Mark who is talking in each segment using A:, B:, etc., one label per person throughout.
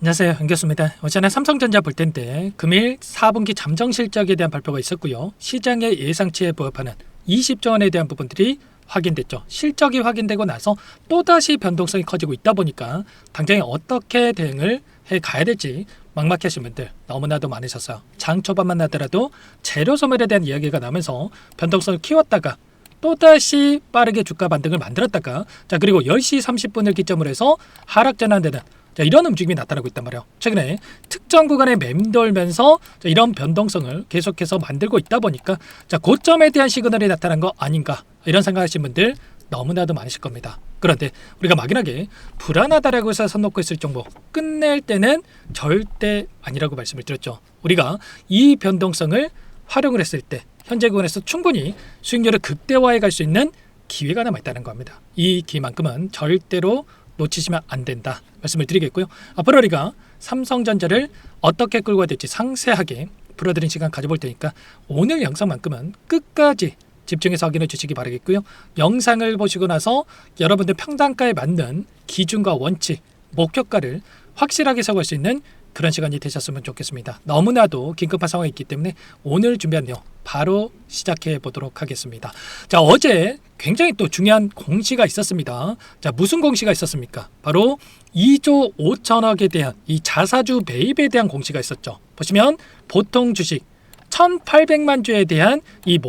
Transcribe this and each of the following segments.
A: 안녕하세요, 한교수입니다. 어제는 삼성전자 볼 텐데 금일 4분기 잠정 실적에 대한 발표가 있었고요. 시장의 예상치에 부합하는 20조 원에 대한 부분들이 확인됐죠. 실적이 확인되고 나서 또다시 변동성이 커지고 있다 보니까 당장에 어떻게 대응을 해가야 될지 막막해 하신 분들 너무나도 많으셨어요. 장 초반만 하더라도 재료 소멸에 대한 이야기가 나면서 변동성을 키웠다가 또다시 빠르게 주가 반등을 만들었다가 그리고 10시 30분을 기점으로 해서 하락 전환되는 이런 움직임이 나타나고 있단 말이에요. 최근에 특정 구간에 맴돌면서 이런 변동성을 계속해서 만들고 있다 보니까 고점에 대한 시그널이 나타난 거 아닌가 이런 생각하시는 분들 너무나도 많으실 겁니다. 그런데 우리가 막연하게 불안하다라고 해서 선 놓고 있을 정보 끝낼 때는 절대 아니라고 말씀을 드렸죠. 우리가 이 변동성을 활용을 했을 때 현재 구간에서 충분히 수익률을 극대화해 갈 수 있는 기회가 남아있다는 겁니다. 이 기회만큼은 절대로 놓치시면 안 된다 말씀을 드리겠고요. 앞으로 우리가 삼성전자를 어떻게 끌고 가야 될지 상세하게 풀어드린 시간 가져볼 테니까 오늘 영상만큼은 끝까지 집중해서 확인해 주시기 바라겠고요. 영상을 보시고 나서 여러분들 평단가에 맞는 기준과 원칙, 목표가를 확실하게 세울 수 있는 그런 시간이 되셨으면 좋겠습니다. 너무나도 긴급한 상황이 있기 때문에 오늘 준비한 내용 바로 시작해 보도록 하겠습니다. 어제 굉장히 또 중요한 공시가 있었습니다. 무슨 공시가 있었습니까? 바로 2조 5천억에 대한 이 자사주 매입에 대한 공시가 있었죠. 보시면 보통 주식 1,800만 주에 대한 이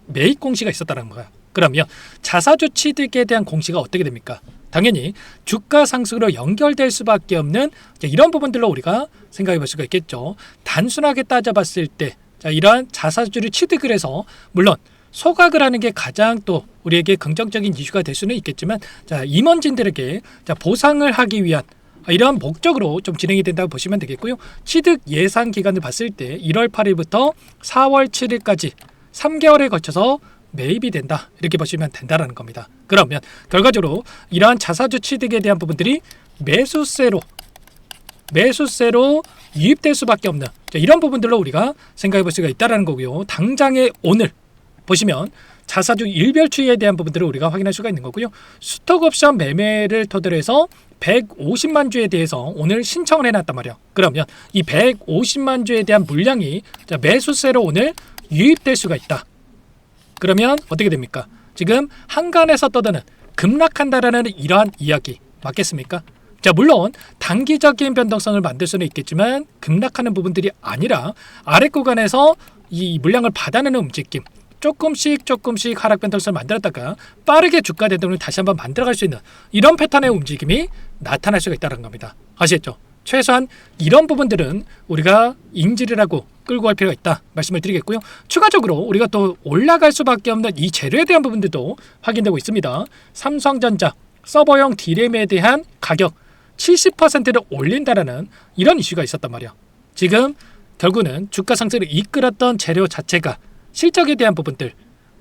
A: 매입 공시가 있었다는 거예요. 그러면 자사주 취득에 대한 공시가 어떻게 됩니까? 당연히 주가 상승으로 연결될 수밖에 없는 이런 부분들로 우리가 생각해 볼 수가 있겠죠. 단순하게 따져봤을 때 이러한 자사주를 취득을 해서 물론 소각을 하는 게 가장 또 우리에게 긍정적인 이슈가 될 수는 있겠지만 임원진들에게 보상을 하기 위한 이러한 목적으로 좀 진행이 된다고 보시면 되겠고요. 취득 예상 기간을 봤을 때 1월 8일부터 4월 7일까지 3개월에 걸쳐서 매입이 된다 이렇게 보시면 된다라는 겁니다. 그러면 결과적으로 이러한 자사주 취득에 대한 부분들이 매수세로 유입될 수밖에 없는 이런 부분들로 우리가 생각해 볼 수가 있다는 거고요. 당장에 오늘 보시면 자사주 일별 추이에 대한 부분들을 우리가 확인할 수가 있는 거고요. 스톡옵션 매매를 토대로 해서 150만 주에 대해서 오늘 신청을 해놨단 말이에요. 그러면 이 150만 주에 대한 물량이 매수세로 오늘 유입될 수가 있다. 그러면 어떻게 됩니까? 지금 한간에서 떠드는 급락한다라는 이러한 이야기 맞겠습니까? 물론 단기적인 변동성을 만들 수는 있겠지만 급락하는 부분들이 아니라 아래 구간에서 이 물량을 받아내는 움직임 조금씩 하락 변동성을 만들었다가 빠르게 주가 대동을 다시 한번 만들어갈 수 있는 이런 패턴의 움직임이 나타날 수가 있다는 겁니다. 아시겠죠? 최소한 이런 부분들은 우리가 인지를 하고 끌고 갈 필요가 있다 말씀을 드리겠고요. 추가적으로 우리가 또 올라갈 수밖에 없는 이 재료에 대한 부분들도 확인되고 있습니다. 삼성전자 서버용 D램에 대한 가격 70%를 올린다라는 이런 이슈가 있었단 말이야. 지금 결국은 주가 상승을 이끌었던 재료 자체가 실적에 대한 부분들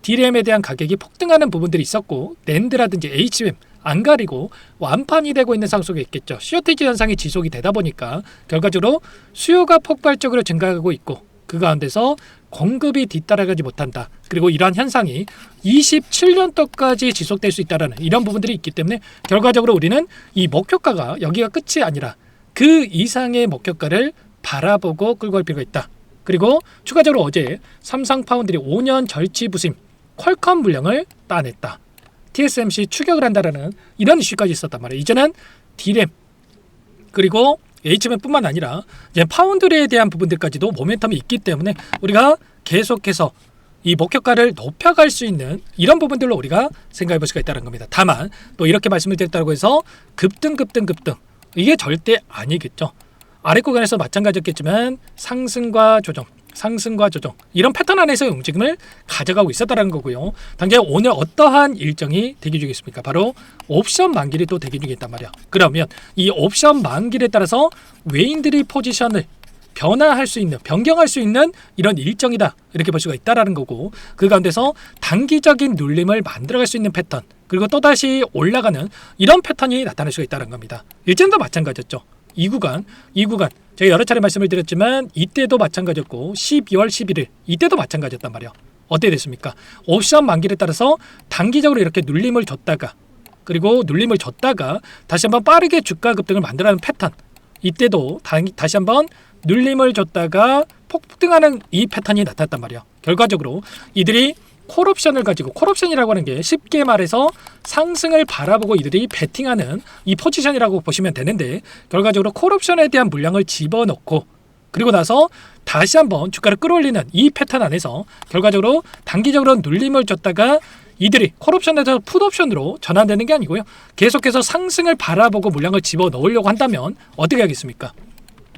A: D램에 대한 가격이 폭등하는 부분들이 있었고 낸드라든지 HBM 안 가리고 완판이 되고 있는 상황 속에 있겠죠. 쇼티지 현상이 지속이 되다 보니까 결과적으로 수요가 폭발적으로 증가하고 있고 그 가운데서 공급이 뒤따라가지 못한다. 그리고 이러한 현상이 27년도까지 지속될 수 있다는 이런 부분들이 있기 때문에 결과적으로 우리는 이 목표가가 여기가 끝이 아니라 그 이상의 목표가를 바라보고 끌고 갈 필요가 있다. 그리고 추가적으로 어제 삼성파운드리 5년 절치 부심 퀄컴 물량을 따냈다. TSMC 추격을 한다라는 이런 이슈까지 있었단 말이에요. 이제는 D램 그리고 HBM뿐만 아니라 이제 파운드리에 대한 부분들까지도 모멘텀이 있기 때문에 우리가 계속해서 이 목표가를 높여갈 수 있는 이런 부분들로 우리가 생각해 볼 수가 있다는 겁니다. 다만 또 이렇게 말씀을 드렸다고 해서 급등 이게 절대 아니겠죠. 아래 구간에서 마찬가지였겠지만 상승과 조정 이런 패턴 안에서의 움직임을 가져가고 있었다는 거고요. 당장 오늘 어떠한 일정이 대기 중에 있습니까? 바로 옵션 만기를 또 대기 중에 있단 말이야. 그러면 이 옵션 만기에 따라서 외인들이 포지션을 변경할 수 있는 이런 일정이다 이렇게 볼 수가 있다라는 거고 그 가운데서 단기적인 눌림을 만들어갈 수 있는 패턴 그리고 또다시 올라가는 이런 패턴이 나타날 수가 있다는 겁니다. 일전도 마찬가지였죠. 이 구간 제가 여러 차례 말씀을 드렸지만 이때도 마찬가지였고 12월 11일 이때도 마찬가지였단 말이에요. 어떻게 됐습니까? 옵션 만기에 따라서 단기적으로 이렇게 눌림을 줬다가 다시 한번 빠르게 주가 급등을 만들어가는 패턴 이때도 다시 한번 눌림을 줬다가 폭등하는 이 패턴이 나타났단 말이에요. 결과적으로 이들이 콜옵션을 가지고, 콜옵션이라고 하는 게 쉽게 말해서 상승을 바라보고 이들이 베팅하는 이 포지션이라고 보시면 되는데, 결과적으로 콜옵션에 대한 물량을 집어넣고 그리고 나서 다시 한번 주가를 끌어올리는 이 패턴 안에서 결과적으로 단기적으로 눌림을 줬다가 이들이 콜옵션에서 풋옵션으로 전환되는 게 아니고요, 계속해서 상승을 바라보고 물량을 집어넣으려고 한다면 어떻게 하겠습니까?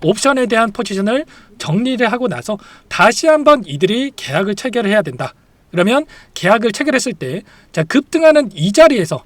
A: 옵션에 대한 포지션을 정리를 하고 나서 다시 한번 이들이 계약을 체결을 해야 된다. 그러면 계약을 체결했을 때, 자, 급등하는 이 자리에서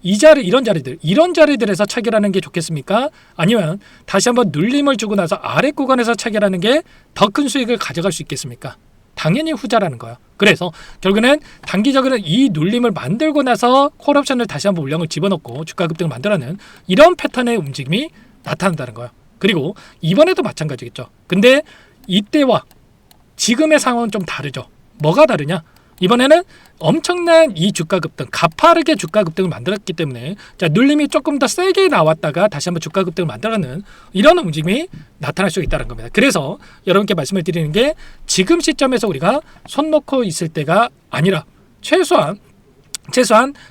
A: 이런 자리들에서 체결하는 게 좋겠습니까? 아니면 다시 한번 눌림을 주고 나서 아래 구간에서 체결하는 게 더 큰 수익을 가져갈 수 있겠습니까? 당연히 후자라는 거예요. 그래서 결국에는 단기적으로 이 눌림을 만들고 나서 콜옵션을 다시 한번 물량을 집어넣고 주가 급등을 만들어내는 이런 패턴의 움직임이 나타난다는 거예요. 그리고 이번에도 마찬가지겠죠. 근데 이때와 지금의 상황은 좀 다르죠. 뭐가 다르냐? 이번에는 엄청난 이 주가 급등, 가파르게 주가 급등을 만들었기 때문에, 자, 눌림이 조금 더 세게 나왔다가 다시 한번 주가 급등을 만들어가는 이런 움직임이 나타날 수 있다는 겁니다. 그래서 여러분께 말씀을 드리는 게, 지금 시점에서 우리가 손 놓고 있을 때가 아니라 최소한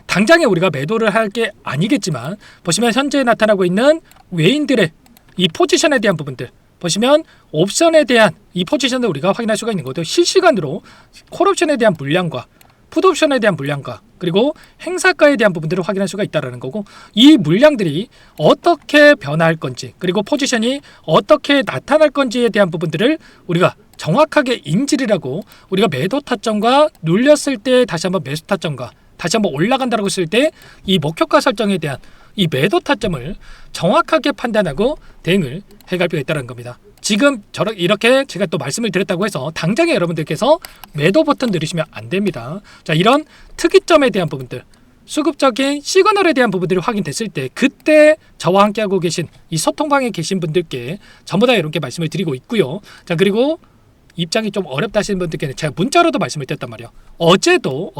A: 당장에 우리가 매도를 할 게 아니겠지만, 보시면 현재 나타나고 있는 외인들의 이 포지션에 대한 부분들, 보시면 옵션에 대한 이 포지션을 우리가 확인할 수가 있는 것도, 실시간으로 콜옵션에 대한 물량과 풋옵션에 대한 물량과 그리고 행사가에 대한 부분들을 확인할 수가 있다는 거고, 이 물량들이 어떻게 변화할 건지 그리고 포지션이 어떻게 나타날 건지에 대한 부분들을 우리가 정확하게 인지를 하고, 우리가 매도 타점과 눌렸을 때 다시 한번 매수 타점과 다시 한번 올라간다고 했을 때 이 목표가 설정에 대한 이 매도 타점을 정확하게 판단하고 대응을 해갈 필요가 있다는 겁니다. 지금 이렇게 제가 또 말씀을 드렸다고 해서 당장에 여러분들께서 매도 버튼 누르시면 안 됩니다. 자, 이런 특이점에 대한 부분들, 수급적인 시그널에 대한 부분들이 확인됐을 때, 그때 저와 함께하고 계신 이 소통방에 계신 분들께 전부 다 이렇게 말씀을 드리고 있고요. 자, 그리고 입장이 좀 어렵다 하시는 분들께는 제가 문자로도 말씀을 드렸단 말이에요. 어제도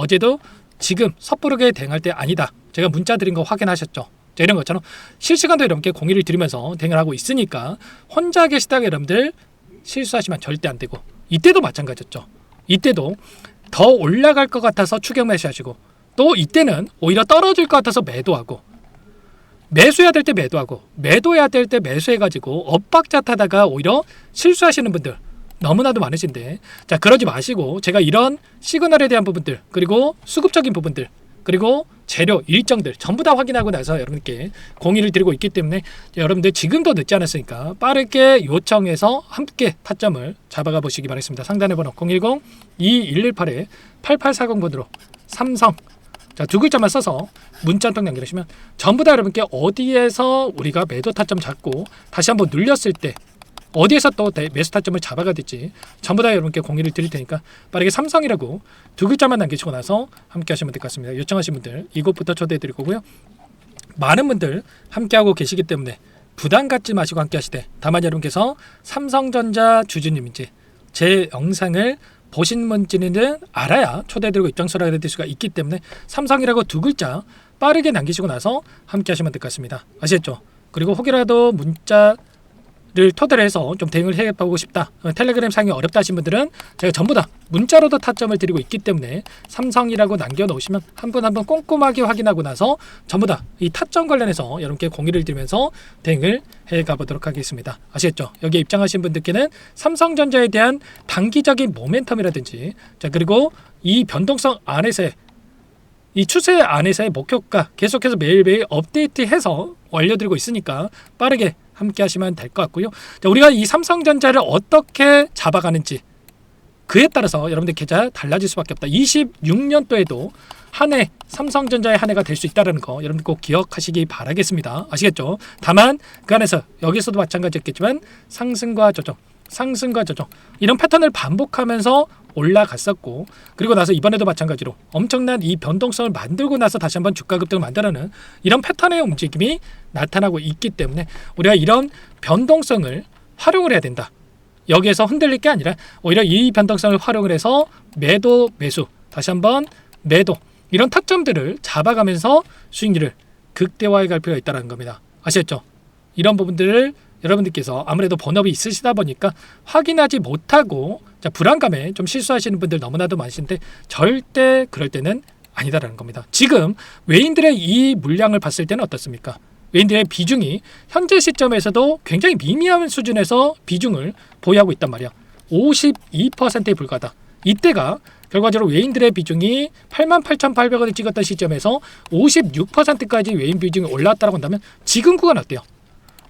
A: 지금 섣부르게 대응할 때 아니다, 제가 문자 드린 거 확인하셨죠? 자, 이런 것처럼 실시간도 여러분께 공유를 드리면서 대응을 하고 있으니까, 혼자 계시다가 여러분들 실수하시면 절대 안 되고, 이때도 마찬가지였죠. 이때도 더 올라갈 것 같아서 추격 매수하시고, 또 이때는 오히려 떨어질 것 같아서 매도하고, 매수해야 될 때 매도하고, 매도해야 될 때 매수해가지고 엇박자 타다가 오히려 실수하시는 분들 너무나도 많으신데, 자, 그러지 마시고 제가 이런 시그널에 대한 부분들, 그리고 수급적인 부분들, 그리고 재료 일정들 전부 다 확인하고 나서 여러분께 공유를 드리고 있기 때문에, 여러분들 지금도 늦지 않았으니까 빠르게 요청해서 함께 타점을 잡아가 보시기 바라겠습니다. 상단의 번호 010-2118-8840번으로 삼성, 자, 두 글자만 써서 문자 한 통 남겨주시면 전부 다 여러분께 어디에서 우리가 매도 타점 잡고 다시 한번 눌렸을 때 어디에서 또 매수 타점을 잡아가 될지 전부 다 여러분께 공유를 드릴 테니까 빠르게 삼성이라고 두 글자만 남기시고 나서 함께 하시면 될 것 같습니다. 요청하신 분들 이곳부터 초대해 드릴 거고요. 많은 분들 함께하고 계시기 때문에 부담 갖지 마시고 함께 하시되, 다만 여러분께서 삼성전자 주주님인지 제 영상을 보신 분인지는 알아야 초대해드리고 입장 수락을 해드릴 수가 있기 때문에 삼성이라고 두 글자 빠르게 남기시고 나서 함께 하시면 될 것 같습니다. 아시겠죠? 그리고 혹이라도 문자를 토대로 해서 좀 대응을 해보고 싶다, 텔레그램 상이 어렵다 하신 분들은 제가 전부 다 문자로도 타점을 드리고 있기 때문에 삼성이라고 남겨놓으시면 한 분 한 분 꼼꼼하게 확인하고 나서 전부 다 이 타점 관련해서 여러분께 공유를 드리면서 대응을 해가보도록 하겠습니다. 아시겠죠? 여기에 입장하신 분들께는 삼성전자에 대한 단기적인 모멘텀이라든지, 자, 그리고 이 변동성 안에서의 이 추세 안에서의 목표가 계속해서 매일매일 업데이트해서 알려드리고 있으니까 빠르게 함께 하시면 될 것 같고요. 자, 우리가 이 삼성전자를 어떻게 잡아가는지 그에 따라서 여러분들 계좌 달라질 수밖에 없다. 26년도에도 한 해, 삼성전자의 한 해가 될 수 있다는 거 여러분들 꼭 기억하시기 바라겠습니다. 아시겠죠? 다만 그 안에서 여기서도 마찬가지였겠지만 상승과 조정 이런 패턴을 반복하면서 올라갔었고, 그리고 나서 이번에도 마찬가지로 엄청난 이 변동성을 만들고 나서 다시 한번 주가 급등을 만들어내는 이런 패턴의 움직임이 나타나고 있기 때문에 우리가 이런 변동성을 활용을 해야 된다. 여기에서 흔들릴 게 아니라 오히려 이 변동성을 활용을 해서 매도, 매수, 다시 한번 매도, 이런 타점들을 잡아가면서 수익률을 극대화해 갈 필요가 있다는 겁니다. 아시겠죠? 이런 부분들을 여러분들께서 아무래도 본업이 있으시다 보니까 확인하지 못하고 불안감에 좀 실수하시는 분들 너무나도 많으신데 절대 그럴 때는 아니다라는 겁니다. 지금 외인들의 이 물량을 봤을 때는 어떻습니까? 외인들의 비중이 현재 시점에서도 굉장히 미미한 수준에서 비중을 보유하고 있단 말이야. 52%에 불과하다. 이때가 결과적으로 외인들의 비중이 88,800원을 찍었던 시점에서 56%까지 외인 비중이 올라왔다고 한다면 지금 구간 어때요?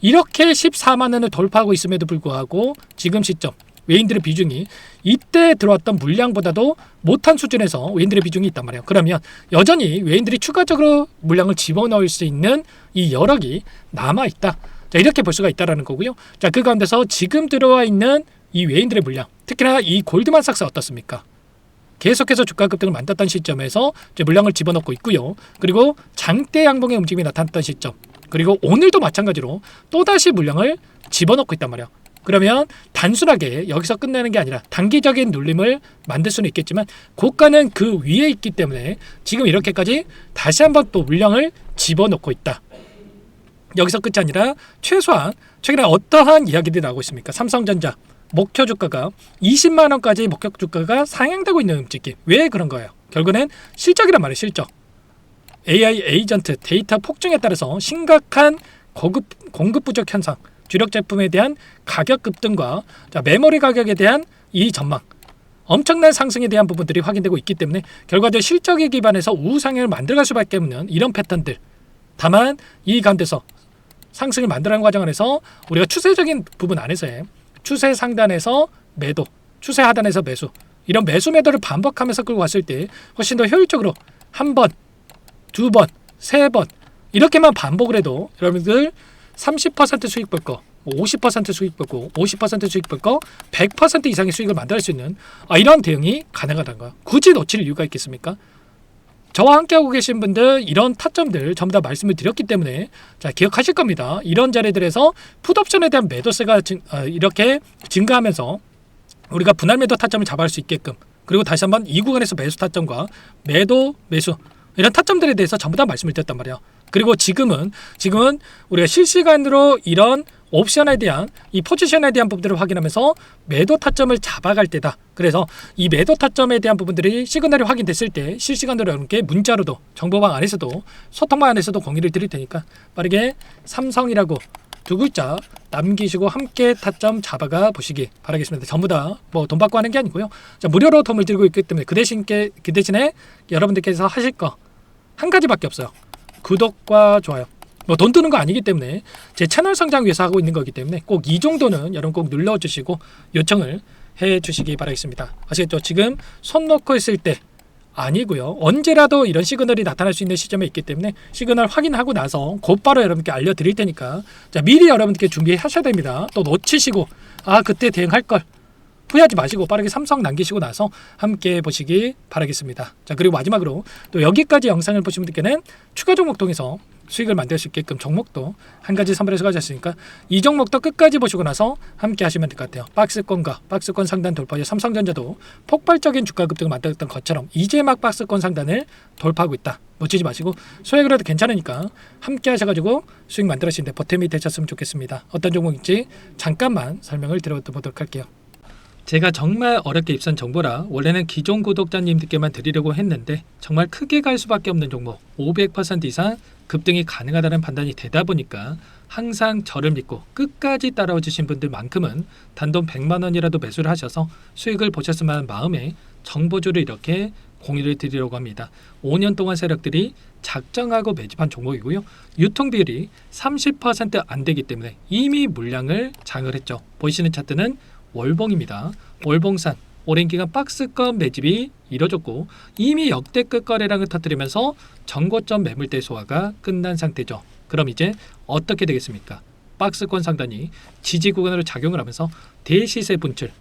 A: 이렇게 14만 원을 돌파하고 있음에도 불구하고 지금 시점 외인들의 비중이 이때 들어왔던 물량보다도 못한 수준에서 외인들의 비중이 있단 말이에요. 그러면 여전히 외인들이 추가적으로 물량을 집어넣을 수 있는 이 여력이 남아있다. 자, 이렇게 볼 수가 있다는 거고요. 자, 그 가운데서 지금 들어와 있는 이 외인들의 물량, 특히나 이 골드만삭스 어떻습니까? 계속해서 주가 급등을 만났던 시점에서 이제 물량을 집어넣고 있고요. 그리고 장대 양봉의 움직임이 나타났던 시점, 그리고 오늘도 마찬가지로 또다시 물량을 집어넣고 있단 말이에요. 그러면 단순하게 여기서 끝내는 게 아니라 단기적인 눌림을 만들 수는 있겠지만 고가는 그 위에 있기 때문에 지금 이렇게까지 다시 한번 또 물량을 집어넣고 있다. 여기서 끝이 아니라 최소한 최근에 어떠한 이야기들이 나오고 있습니까? 삼성전자 목표 주가가 20만 원까지 목표 주가가 상향되고 있는 움직임. 왜 그런 거예요? 결국은 실적이란 말이에요. 실적. AI 에이전트 데이터 폭증에 따라서 심각한 공급 부족 현상, 주력 제품에 대한 가격 급등과 메모리 가격에 대한 이 전망, 엄청난 상승에 대한 부분들이 확인되고 있기 때문에 결과적으로 실적에 기반해서 우상향을 만들어갈 수밖에 없는 이런 패턴들. 다만 이 가운데서 상승을 만들어가는 과정 안에서 우리가 추세적인 부분 안에서의 추세 상단에서 매도, 추세 하단에서 매수, 이런 매수 매도를 반복하면서 끌고 갔을 때 훨씬 더 효율적으로 한 번, 두 번, 세 번 이렇게만 반복을 해도 여러분들 30% 수익 볼 거, 50% 수익 볼 거, 50% 수익 볼 거, 100% 이상의 수익을 만들 수 있는 이런 대응이 가능하다는 거야. 굳이 놓칠 이유가 있겠습니까? 저와 함께하고 계신 분들 이런 타점들 전부 다 말씀을 드렸기 때문에 자, 기억하실 겁니다. 이런 자리들에서 풋옵션에 대한 매도세가 이렇게 증가하면서 우리가 분할 매도 타점을 잡아갈 수 있게끔, 그리고 다시 한번 이 구간에서 매수 타점과 매도, 매수 이런 타점들에 대해서 전부 다 말씀을 드렸단 말이에요. 그리고 지금은 우리가 실시간으로 이런 옵션에 대한 이 포지션에 대한 부분들을 확인하면서 매도 타점을 잡아갈 때다. 그래서 이 매도 타점에 대한 부분들이 시그널이 확인됐을 때 실시간으로 여러분께 문자로도 정보방 안에서도 소통방 안에서도 공유를 드릴 테니까 빠르게 삼성이라고 두 글자 남기시고 함께 타점 잡아가 보시기 바라겠습니다. 전부 다 뭐 돈 받고 하는 게 아니고요. 자, 무료로 도움을 드리고 있기 때문에 그 대신에 여러분들께서 하실 거 한 가지밖에 없어요. 구독과 좋아요. 뭐 돈 드는 거 아니기 때문에 제 채널 성장 위해서 하고 있는 거기 때문에 꼭 이 정도는 여러분 꼭 눌러주시고 요청을 해주시기 바라겠습니다. 아시겠죠? 지금 손 놓고 있을 때 아니고요. 언제라도 이런 시그널이 나타날 수 있는 시점에 있기 때문에 시그널 확인하고 나서 곧바로 여러분께 알려드릴 테니까 자, 미리 여러분께 준비하셔야 됩니다. 또 놓치시고 그때 대응할 걸 후회하지 마시고 빠르게 삼성 남기시고 나서 함께 보시기 바라겠습니다. 자, 그리고 마지막으로 또 여기까지 영상을 보신 분들께는 추가 종목 통해서 수익을 만들 수 있게끔 종목도 한 가지 선별해서 가졌으니까 이 종목도 끝까지 보시고 나서 함께 하시면 될 것 같아요. 박스권과 박스권 상단 돌파에 삼성전자도 폭발적인 주가 급등을 만들었던 것처럼 이제 막 박스권 상단을 돌파하고 있다. 놓치지 마시고 소액을 해도 괜찮으니까 함께 하셔가지고 수익 만들어지는데 보탬이 되셨으면 좋겠습니다. 어떤 종목인지 잠깐만 설명을 드려보도록 할게요. 제가 정말 어렵게 입선 정보라 원래는 기존 구독자님들께만 드리려고 했는데 정말 크게 갈 수밖에 없는 종목 500% 이상 급등이 가능하다는 판단이 되다 보니까 항상 저를 믿고 끝까지 따라와 주신 분들만큼은 단돈 100만 원이라도 매수를 하셔서 수익을 보셨으면 하는 마음에 정보주를 이렇게 공유를 드리려고 합니다. 5년 동안 세력들이 작정하고 매집한 종목이고요. 유통비율이 30% 안 되기 때문에 이미 물량을 장을 했죠. 보이시는 차트는 월봉입니다. 월봉산 오랜 기간 박스권 매집이 이뤄졌고 이미 역대급 거래량을 터뜨리면서 전고점 매물대 소화가 끝난 상태죠. 그럼 이제 어떻게 되겠습니까? 박스권 상단이 지지 구간으로 작용을 하면서 대시세 분출,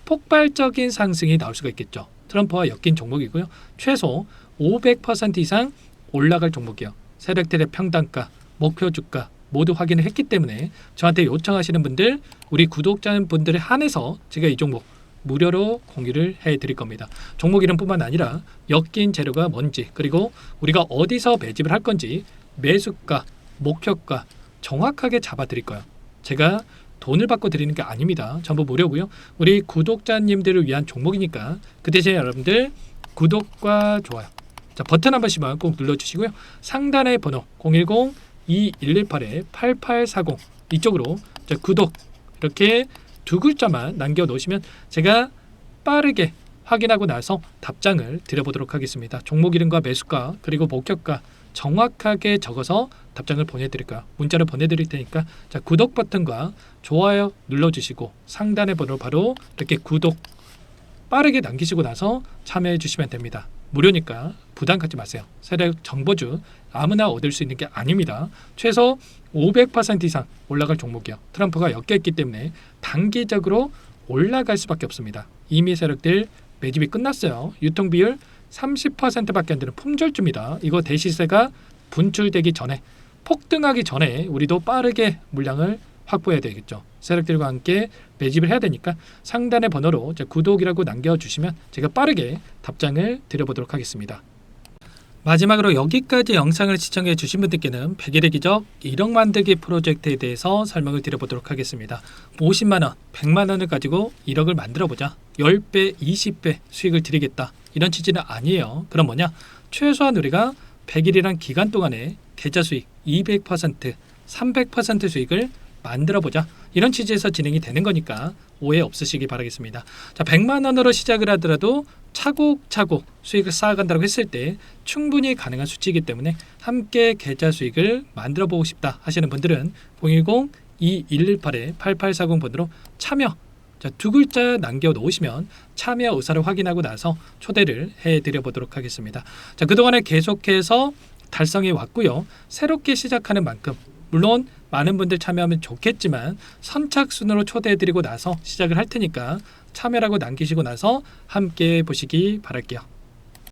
A: 폭발적인 상승이 나올 수가 있겠죠. 트럼프와 엮인 종목이고요. 최소 500% 이상 올라갈 종목이요. 세력들의 평단가, 목표 주가 모두 확인을 했기 때문에 저한테 요청하시는 분들, 우리 구독자분들에 한해서 제가 이 종목 무료로 공유를 해드릴 겁니다. 종목 이름뿐만 아니라 엮인 재료가 뭔지, 그리고 우리가 어디서 매집을 할 건지 매수가, 목표가 정확하게 잡아드릴 거예요. 제가 돈을 받고 드리는 게 아닙니다. 전부 무료고요. 우리 구독자님들을 위한 종목이니까 그 대신에 여러분들 구독과 좋아요, 자 버튼 한 번씩만 꼭 눌러주시고요. 상단의 번호 010-2118-8840 이쪽으로 자, 구독 이렇게 두 글자만 남겨 놓으시면 제가 빠르게 확인하고 나서 답장을 드려보도록 하겠습니다. 종목 이름과 매수가 그리고 목표가 정확하게 적어서 답장을 보내드릴까요? 문자를 보내드릴 테니까 자 구독 버튼과 좋아요 눌러주시고 상단의 번호 바로 이렇게 구독 빠르게 남기시고 나서 참여해 주시면 됩니다. 무료니까 부담 갖지 마세요. 세력 정보주 아무나 얻을 수 있는 게 아닙니다. 최소 500% 이상 올라갈 종목이요. 트럼프가 엮였기 때문에 단기적으로 올라갈 수밖에 없습니다. 이미 세력들 매집이 끝났어요. 유통비율 30%밖에 안 되는 품절주입니다. 이거 대시세가 분출되기 전에 폭등하기 전에 우리도 빠르게 물량을 확보해야 되겠죠. 세력들과 함께 매집을 해야 되니까 상단의 번호로 구독이라고 남겨주시면 제가 빠르게 답장을 드려보도록 하겠습니다. 마지막으로 여기까지 영상을 시청해 주신 분들께는 100일의 기적 1억 만들기 프로젝트에 대해서 설명을 드려보도록 하겠습니다. 50만원, 100만원을 가지고 1억을 만들어보자. 10배, 20배 수익을 드리겠다. 이런 취지는 아니에요. 그럼 뭐냐? 최소한 우리가 100일이란 기간 동안에 계좌 수익 200%, 300% 수익을 만들어보자. 이런 취지에서 진행이 되는 거니까 오해 없으시기 바라겠습니다. 자, 100만 원으로 시작을 하더라도 차곡차곡 수익을 쌓아간다고 했을 때 충분히 가능한 수치이기 때문에 함께 계좌 수익을 만들어보고 싶다 하시는 분들은 010-2118-8840번으로 참여 자, 두 글자 남겨놓으시면 참여 의사를 확인하고 나서 초대를 해드려보도록 하겠습니다. 자, 그동안에 계속해서 달성해 왔고요. 새롭게 시작하는 만큼 물론 많은 분들 참여하면 좋겠지만 선착순으로 초대해드리고 나서 시작을 할 테니까 참여라고 남기시고 나서 함께 보시기 바랄게요.